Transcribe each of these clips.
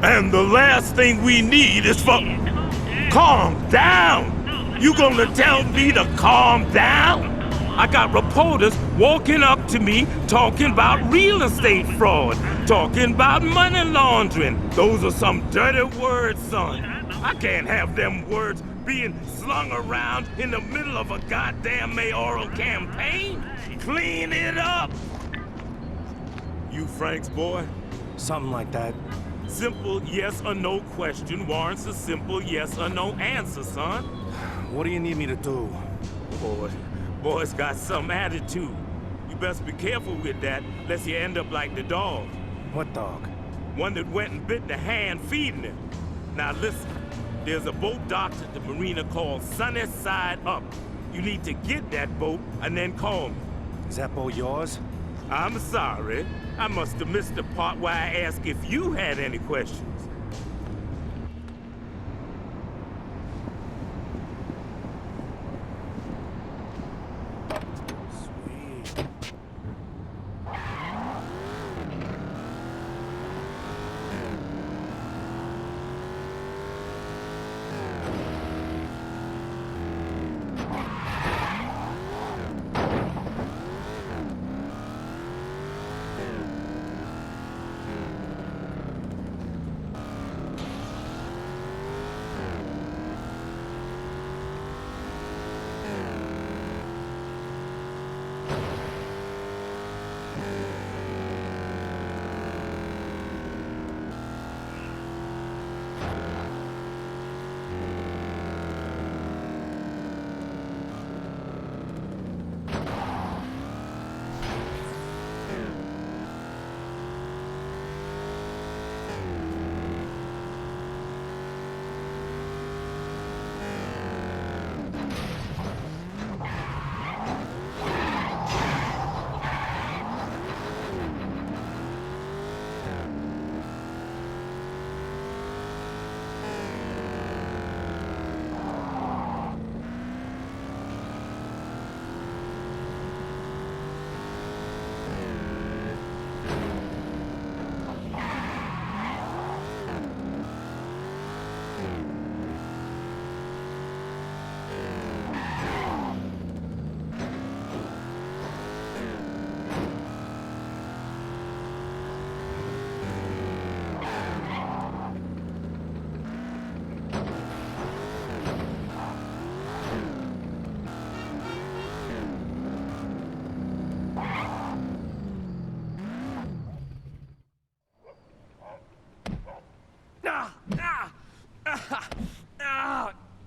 And the last thing we need is for... Calm down! You gonna tell me to calm down? I got reporters walking up to me talking about real estate fraud, talking about money laundering. Those are some dirty words, son. I can't have them words being slung around in the middle of a goddamn mayoral campaign. Clean it up! You Frank's boy? Something like that. Simple yes or no question warrants a simple yes or no answer, son. What do you need me to do? Boy's got some attitude. You best be careful with that, lest you end up like the dog. What dog? One that went and bit the hand feeding him. Now listen, there's a boat docked at the marina called Sunny Side Up. You need to get that boat and then call me. Is that boat yours? I'm sorry. I must have missed the part where I asked if you had any questions.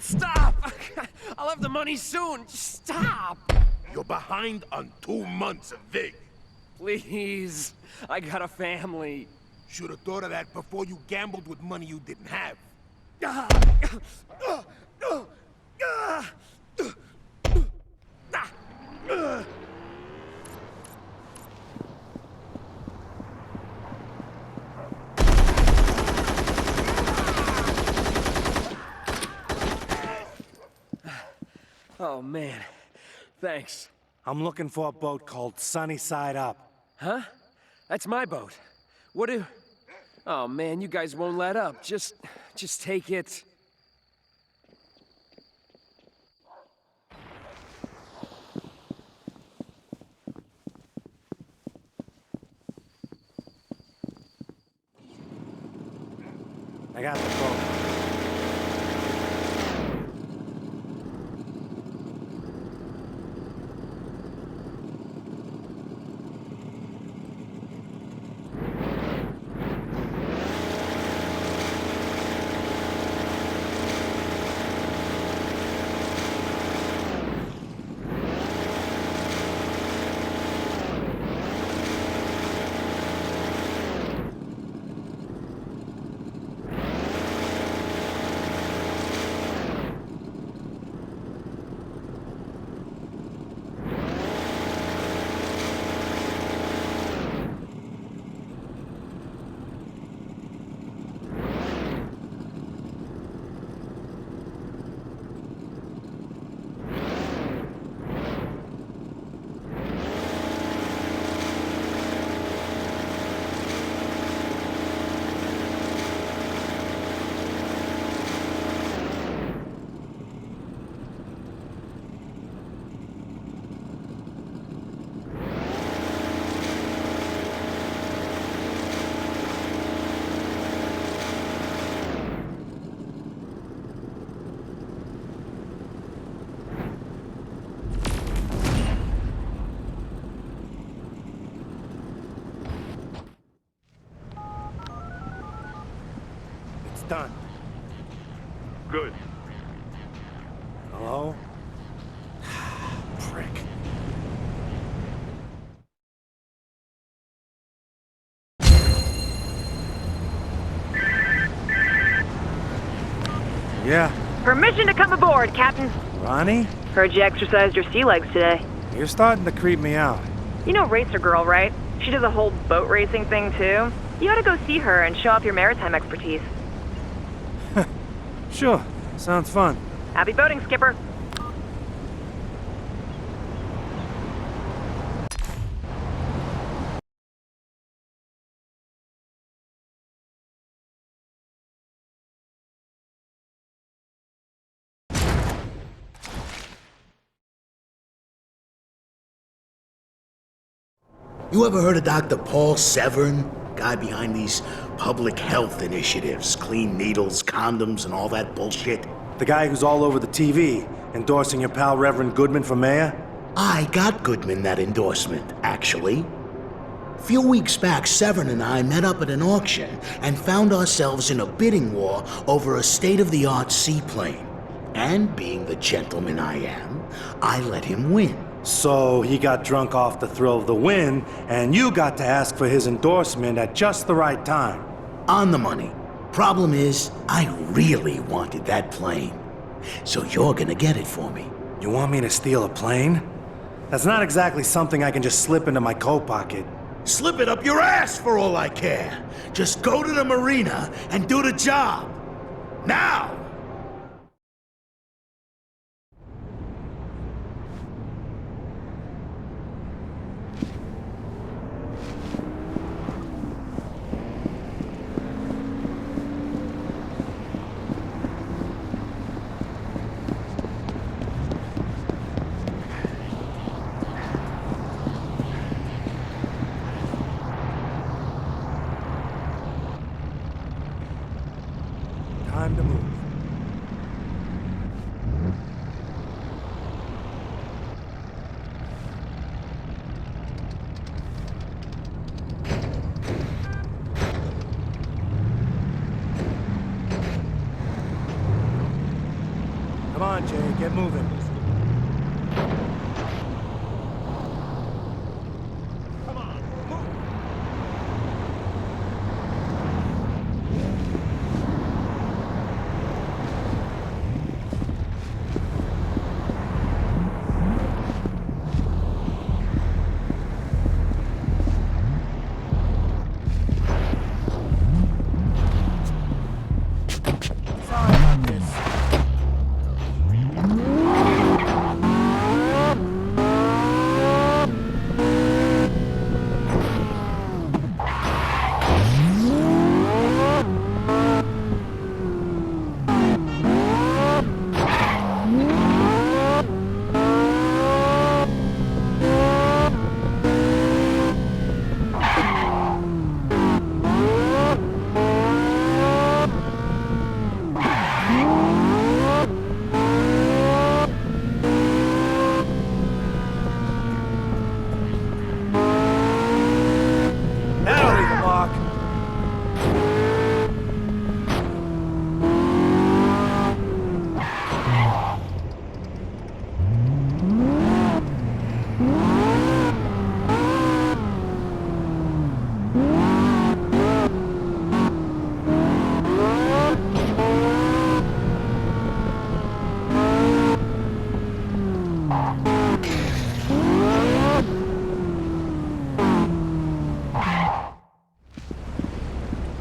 Stop! I'll have the money soon. Stop! You're behind on 2 months of VIG. Please. I got a family. Should have thought of that before you gambled with money you didn't have. Oh, man. Thanks. I'm looking for a boat called Sunny Side Up. Huh? That's my boat. What do... Oh, man, you guys won't let up. Just take it. I got the boat. Done. Good. Hello? Prick. Yeah, Permission to come aboard, Captain. Ronnie? Heard you exercised your sea legs today. You're starting to creep me out. You know Racer Girl, right? She does a whole boat racing thing, too. You ought to go see her and show off your maritime expertise. Sure, sounds fun. Happy boating, Skipper. You ever heard of Dr. Paul Severn? Guy behind these public health initiatives, clean needles, condoms, and all that bullshit? The guy who's all over the TV, endorsing your pal Reverend Goodman for mayor? I got Goodman that endorsement, actually. A few weeks back, Severn and I met up at an auction and found ourselves in a bidding war over a state-of-the-art seaplane. And being the gentleman I am, I let him win. So he got drunk off the thrill of the win, and you got to ask for his endorsement at just the right time. On the money. Problem is, I really wanted that plane. So you're gonna get it for me. You want me to steal a plane? That's not exactly something I can just slip into my coat pocket. Slip it up your ass for all I care. Just go to the marina and do the job. Now! Time to move. Come on, Jay, get moving. Come on, move. Sorry about this. That'll leave a mark.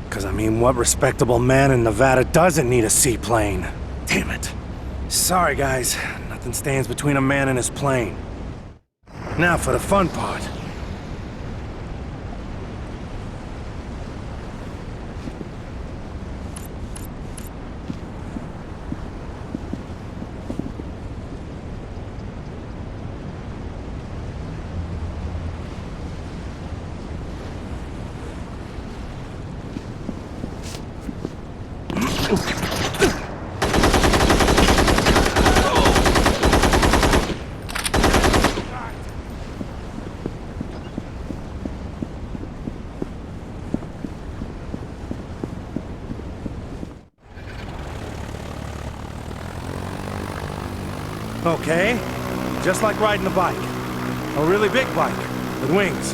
Because, I mean, what respectable man in Nevada doesn't need a seaplane? Damn it. Sorry, guys. Nothing stands between a man and his plane. Now for the fun part. Okay, just like riding a bike. A really big bike, with wings.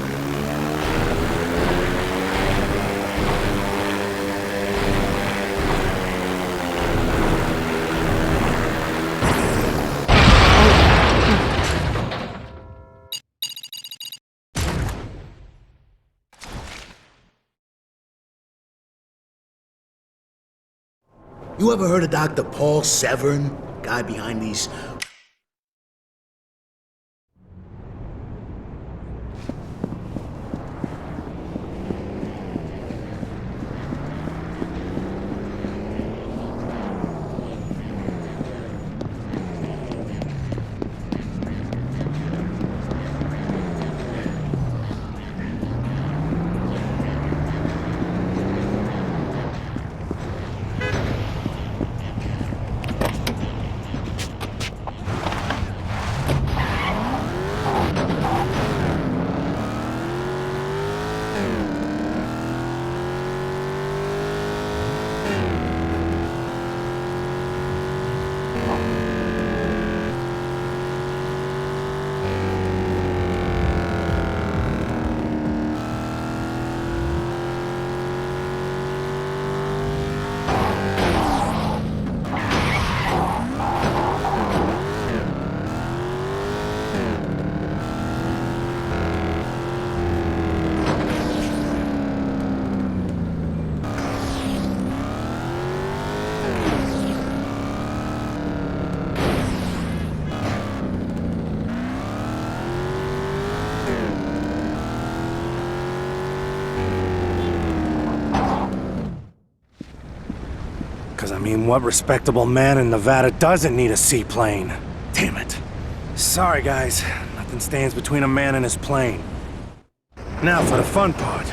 You ever heard of Dr. Paul Severn? Guy behind these... Because, I mean, what respectable man in Nevada doesn't need a seaplane? Damn it. Sorry, guys. Nothing stands between a man and his plane. Now for the fun part.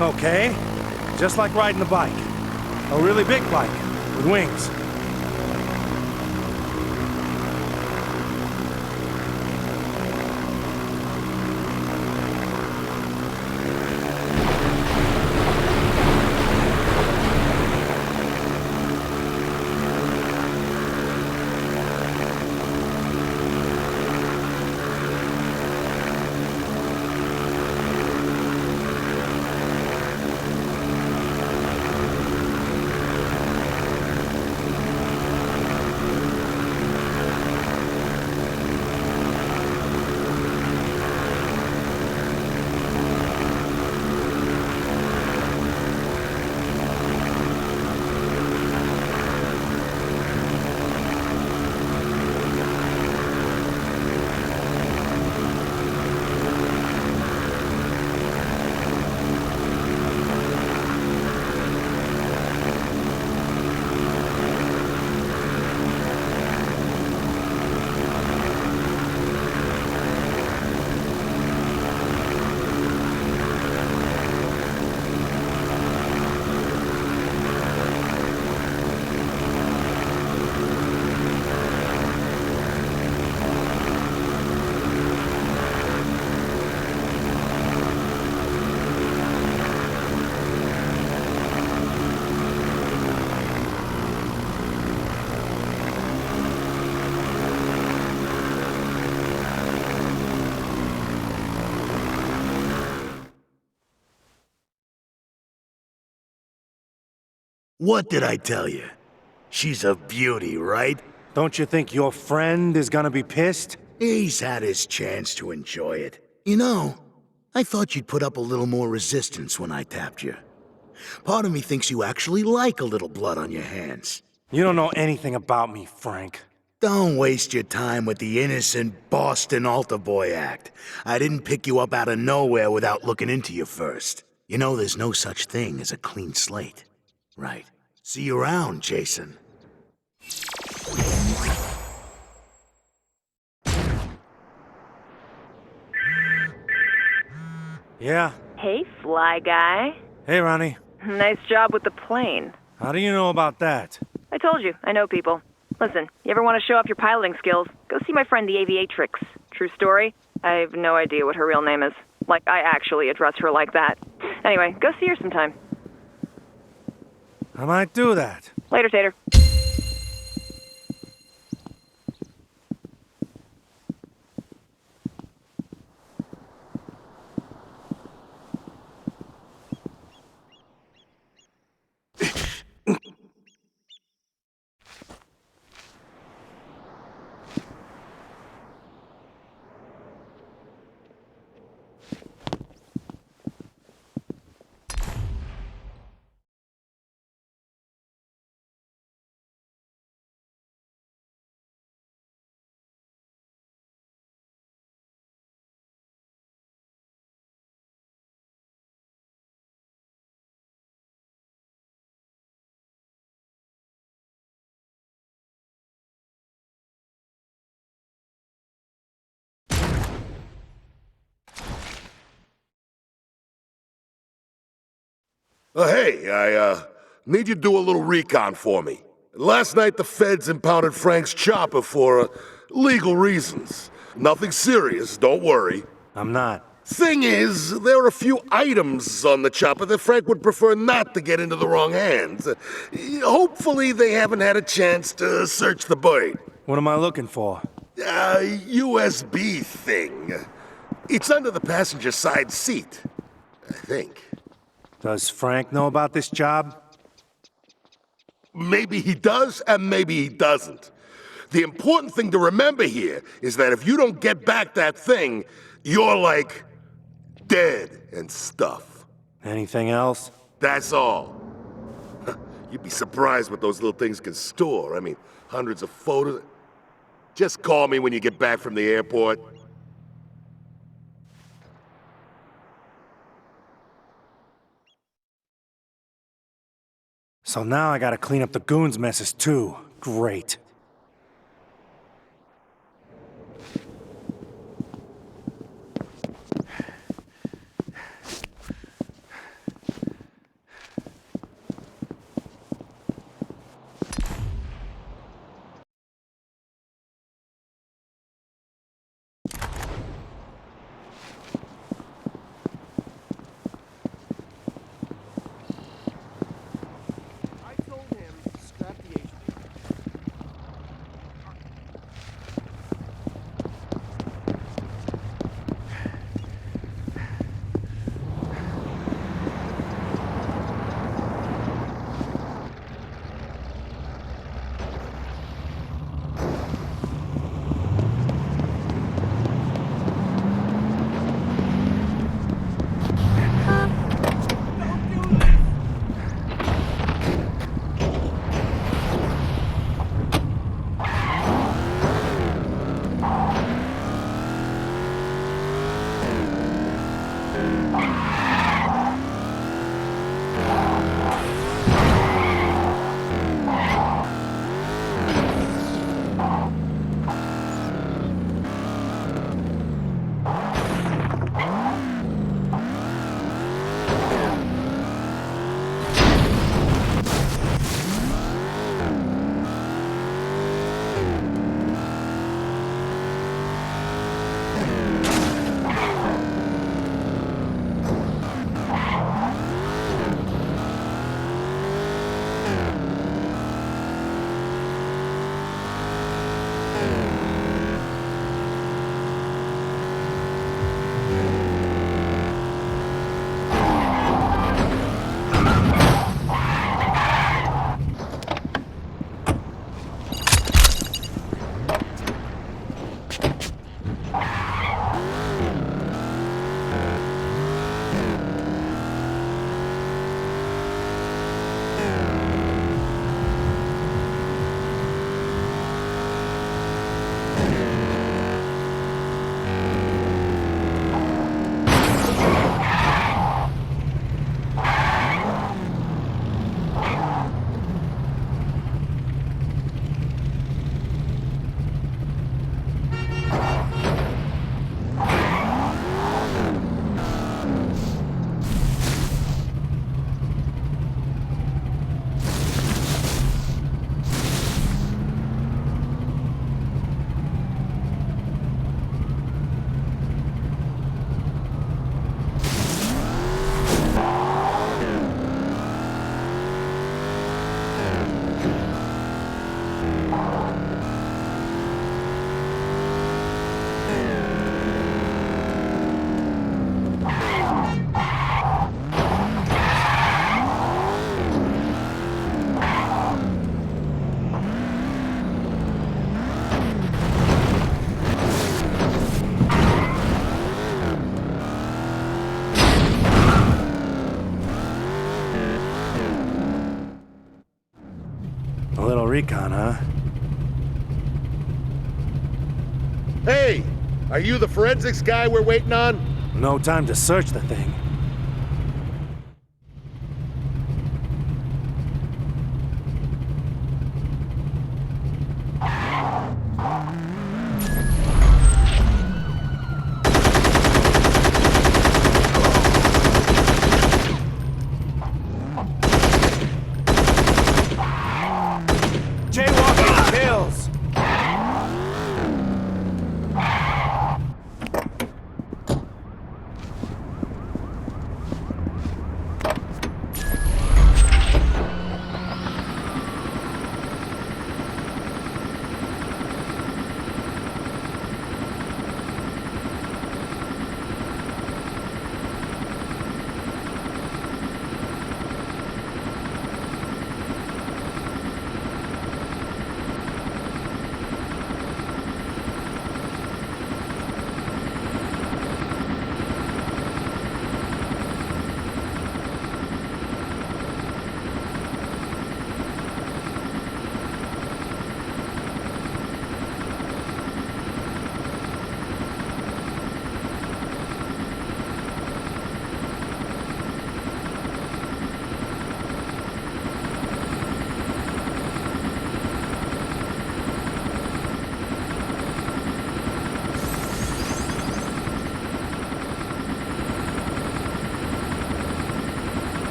Okay, just like riding a bike. A really big bike, with wings. What did I tell you? She's a beauty, right? Don't you think your friend is gonna be pissed? He's had his chance to enjoy it. You know, I thought you'd put up a little more resistance when I tapped you. Part of me thinks you actually like a little blood on your hands. You don't know anything about me, Frank. Don't waste your time with the innocent Boston altar boy act. I didn't pick you up out of nowhere without looking into you first. You know there's no such thing as a clean slate. Right. See you around, Jason. Yeah? Hey, fly guy. Hey, Ronnie. Nice job with the plane. How do you know about that? I told you, I know people. Listen, you ever want to show off your piloting skills, go see my friend the Aviatrix. True story, I have no idea what her real name is. Like, I actually address her like that. Anyway, go see her sometime. I might do that. Later, Tater. Hey, I need you to do a little recon for me. Last night the feds impounded Frank's chopper for legal reasons. Nothing serious, don't worry. I'm not. Thing is, there are a few items on the chopper that Frank would prefer not to get into the wrong hands. Hopefully they haven't had a chance to search the bird. What am I looking for? USB thing. It's under the passenger side seat, I think. Does Frank know about this job? Maybe he does, and maybe he doesn't. The important thing to remember here is that if you don't get back that thing, you're like dead and stuff. Anything else? That's all. You'd be surprised what those little things can store. I mean, hundreds of photos. Just call me when you get back from the airport. So now I gotta clean up the goons' messes too. Great. recon, huh? Hey, are you the forensics guy we're waiting on? No time to search the thing. Jaywalking kills!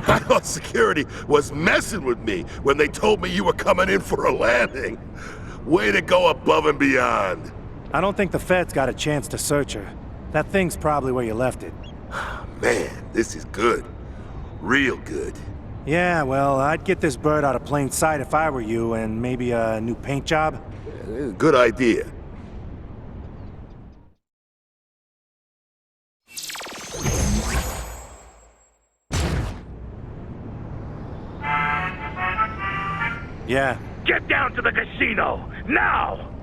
I thought security was messing with me when they told me you were coming in for a landing. Way to go above and beyond. I don't think the feds got a chance to search her. That thing's probably where you left it. Man, this is good. Real good. Yeah, well, I'd get this bird out of plain sight if I were you, and maybe a new paint job. Good idea. Yeah. Get down to the casino, now!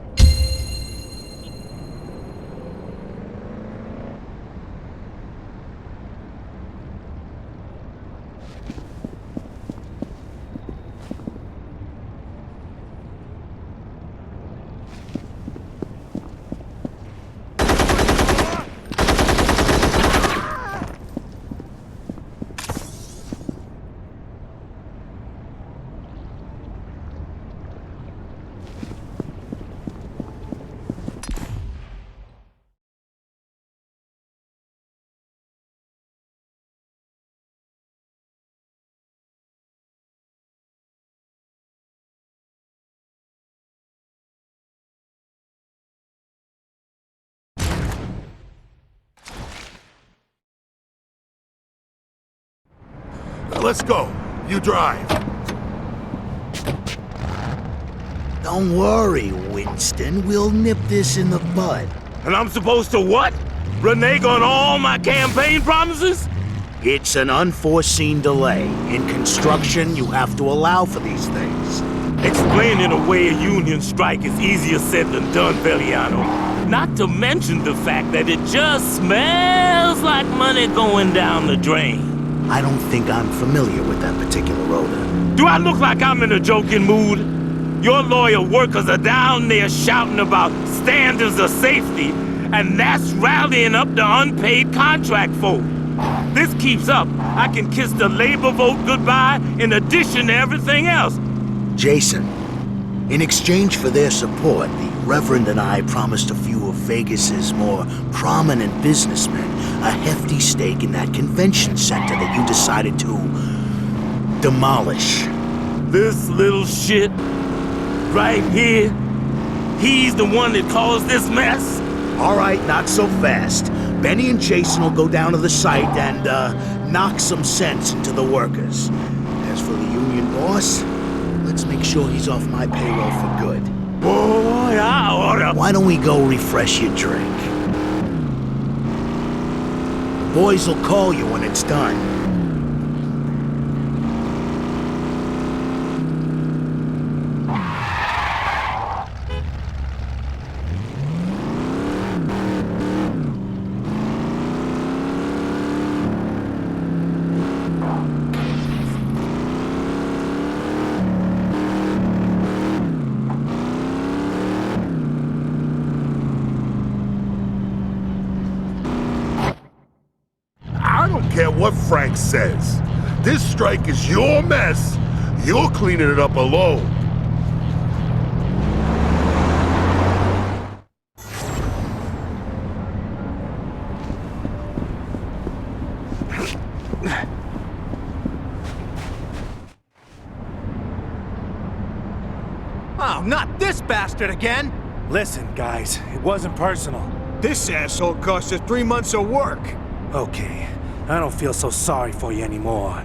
Let's go. You drive. Don't worry, Winston. We'll nip this in the bud. And I'm supposed to what? Renege on all my campaign promises? It's an unforeseen delay. In construction, you have to allow for these things. Explaining away a union strike is easier said than done, Veliano. Not to mention the fact that it just smells like money going down the drain. I don't think I'm familiar with that particular odor. Do I look like I'm in a joking mood? Your loyal workers are down there shouting about standards of safety, and that's rallying up the unpaid contract folk. This keeps up, I can kiss the labor vote goodbye in addition to everything else. Jason, in exchange for their support, the Reverend and I promised a few of Vegas's more prominent businessmen a hefty stake in that convention center that you decided to demolish. This little shit right here, he's the one that caused this mess? All right, not so fast. Benny and Jason will go down to the site and, knock some sense into the workers. As for the union boss, let's make sure he's off my payroll for good. Boy, I oughta... Why don't we go refresh your drink? The boys will call you when it's done. care what Frank says. This strike is your mess. You're cleaning it up alone. Oh, not this bastard again! Listen, guys, it wasn't personal. This asshole cost us 3 months of work. Okay, I don't feel so sorry for you anymore.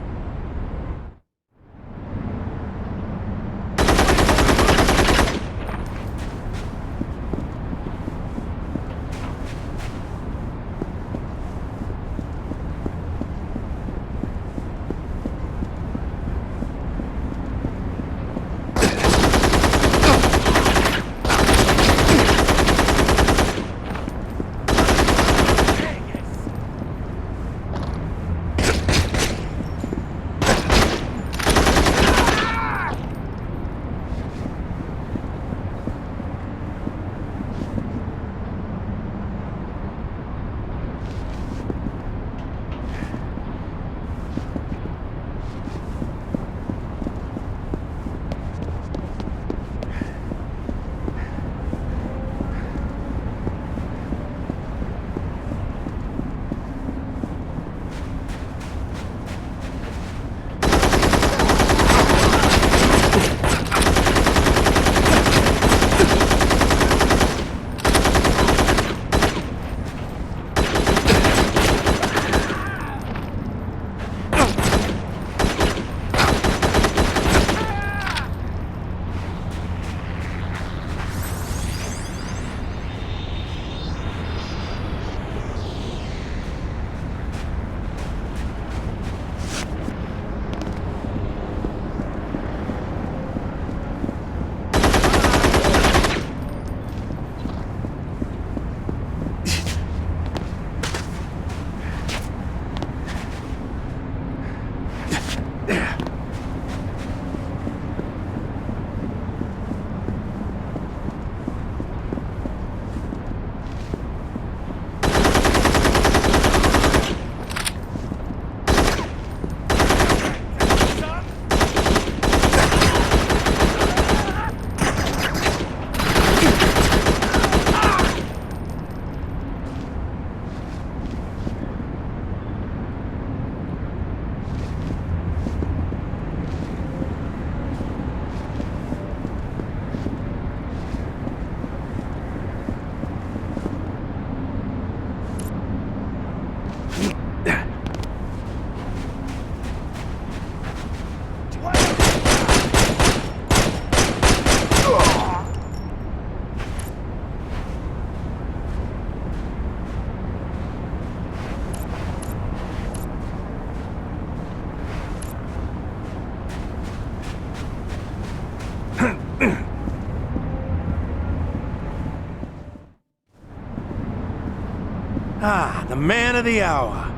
Ah, the man of the hour.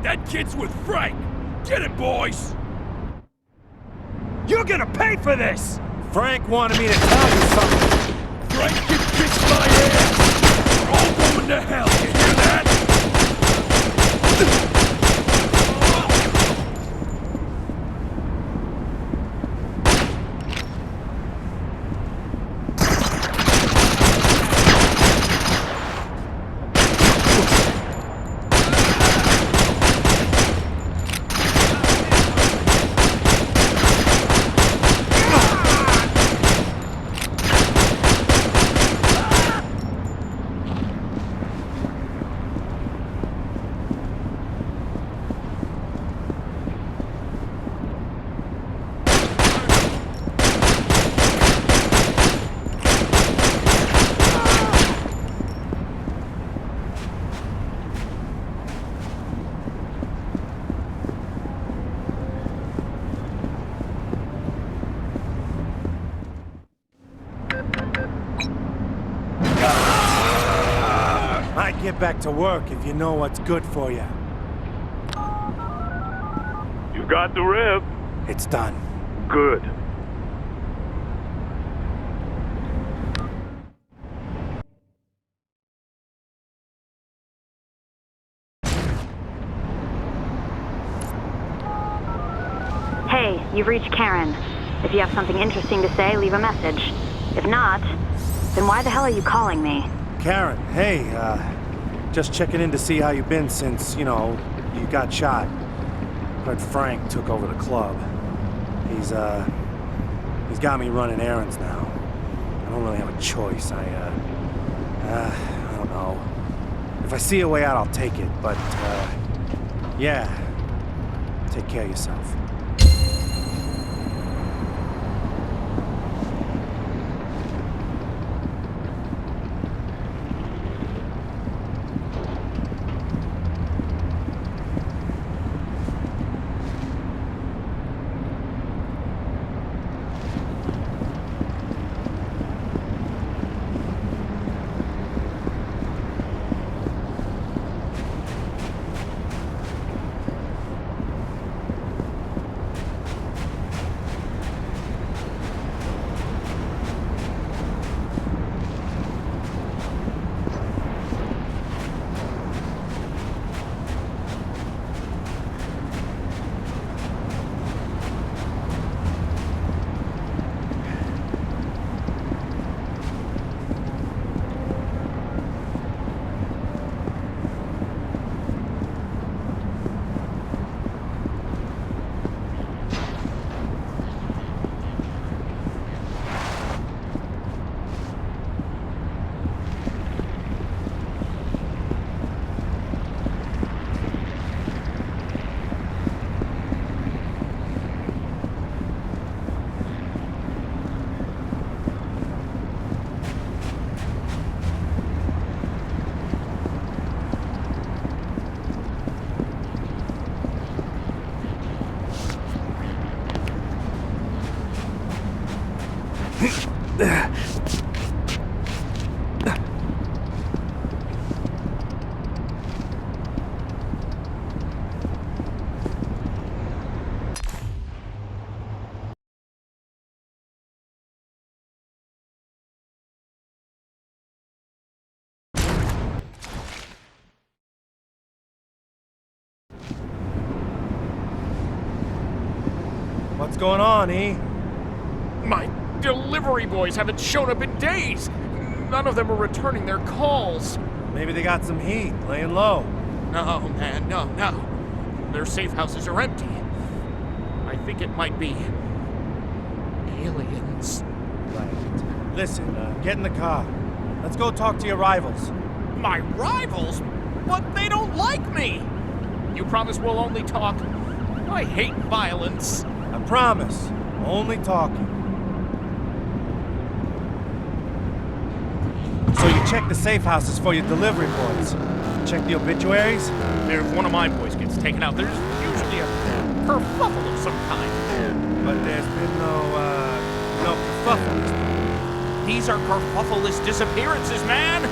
That kid's with Frank! Get it, boys! You're gonna pay for this! Frank wanted me to tell you something. Frank can kiss my ass! We're all going to hell, you hear that? I'd get back to work if you know what's good for you. You got the rev. It's done. Good. You've reached Karen. If you have something interesting to say, leave a message. If not, then why the hell are you calling me? Karen, hey, just checking in to see how you've been since, you got shot. Heard Frank took over the club. He's got me running errands now. I don't really have a choice. I don't know. If I see a way out, I'll take it, but, yeah. Take care of yourself. What's going on, E? My delivery boys haven't shown up in days. None of them are returning their calls. Maybe they got some heat, laying low. No, man, no. Their safe houses are empty. I think it might be aliens. Right. Listen, get in the car. Let's go talk to your rivals. My rivals? But they don't like me! You promise we'll only talk? I hate violence. I promise. Only talking. So you check the safe houses for your delivery boys. Check the obituaries? If one of my boys gets taken out, there's usually a kerfuffle of some kind. But there's been no kerfuffles. These are kerfuffleless disappearances, man!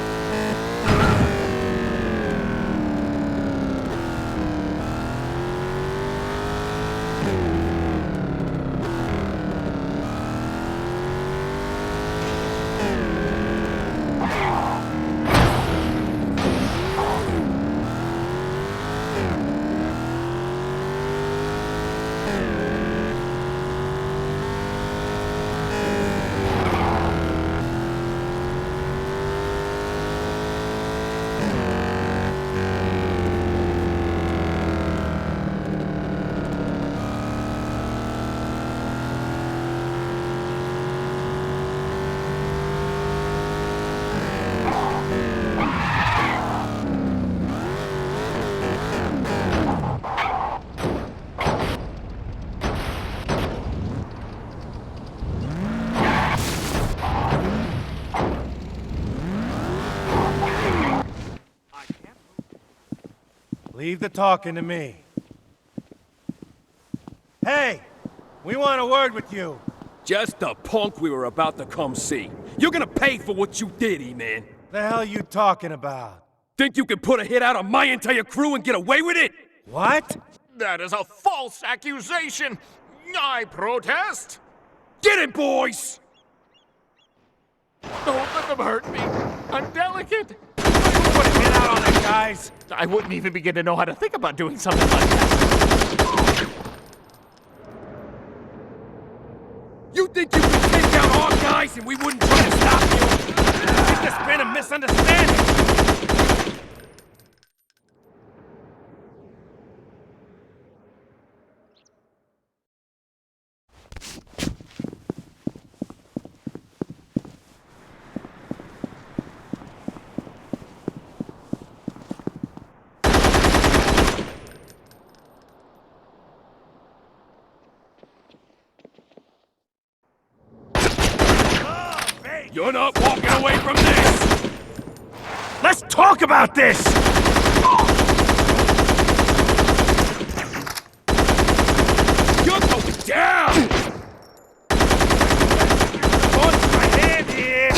Leave the talking to me. Hey! We want a word with you. Just the punk we were about to come see. You're gonna pay for what you did, E-Man. The hell you talking about? Think you can put a hit out on my entire crew and get away with it? What? That is a false accusation! I protest! Get it, boys! Don't let them hurt me. I'm delicate. Put a hit out on it, guys. I wouldn't even begin to know how to think about doing something like that. Think you could take out our guys and we wouldn't try to stop you? I think there's been a misunderstanding. You're not walking away from this! Let's talk about this! You're going down! What's my hand here?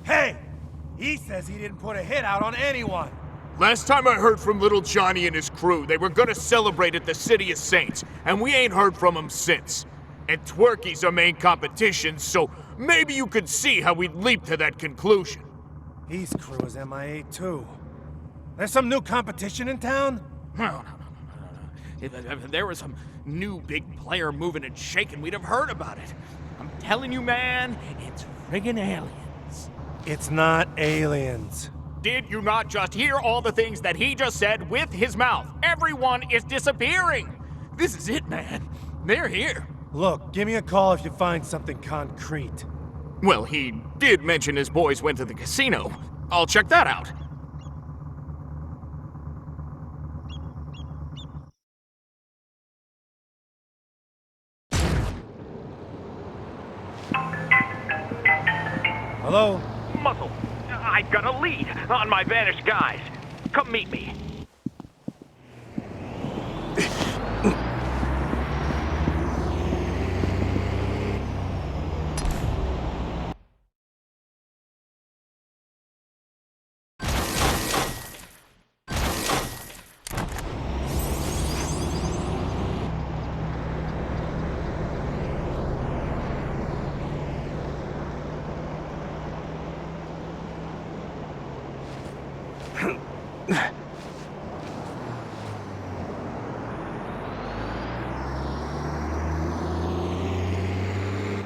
Hey! He says he didn't put a hit out on anyone! Last time I heard from Little Johnny and his crew, they were gonna celebrate at the City of Saints, and we ain't heard from them since. And Twerky's our main competition, so maybe you could see how we'd leap to that conclusion. His crew is MIA too. There's some new competition in town? No. If there was some new big player moving and shaking, we'd have heard about it. I'm telling you, man, it's friggin' aliens. It's not aliens. Did you not just hear all the things that he just said with his mouth? Everyone is disappearing. This is it, man. They're here. Look, give me a call if you find something concrete. Well, he did mention his boys went to the casino. I'll check that out. Hello? Muzzle, I've got a lead on my vanished guys. Come meet me.